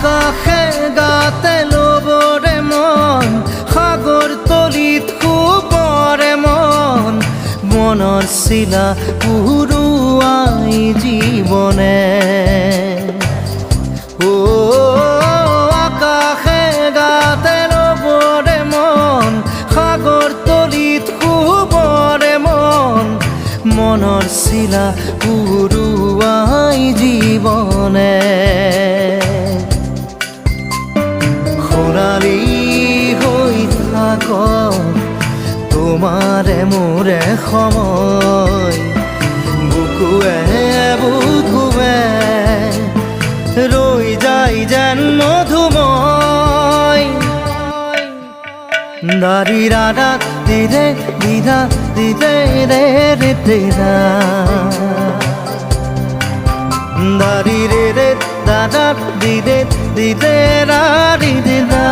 আকাশে গাতে ল'বৰে মন সাগৰ তলিত শুবৰে মন মনৰ চিলা উৰুৱাই জীৱনে আকাশে গাতে ল'বৰে মন সাগৰ তলিত শুবৰে মন মনৰ চিলা উৰুৱাই জীৱনে খৰালি হৈ থাক তোমাৰে মোৰে সময় বুকুৱে বুকুৱে ৰৈ যায় যেন মধুময় দাৰি ৰাধা দিদে দিদা দিদে ৰে ৰে দিদা দাৰি ৰে ৰে দাদা দিদে দিদে ৰা দিদা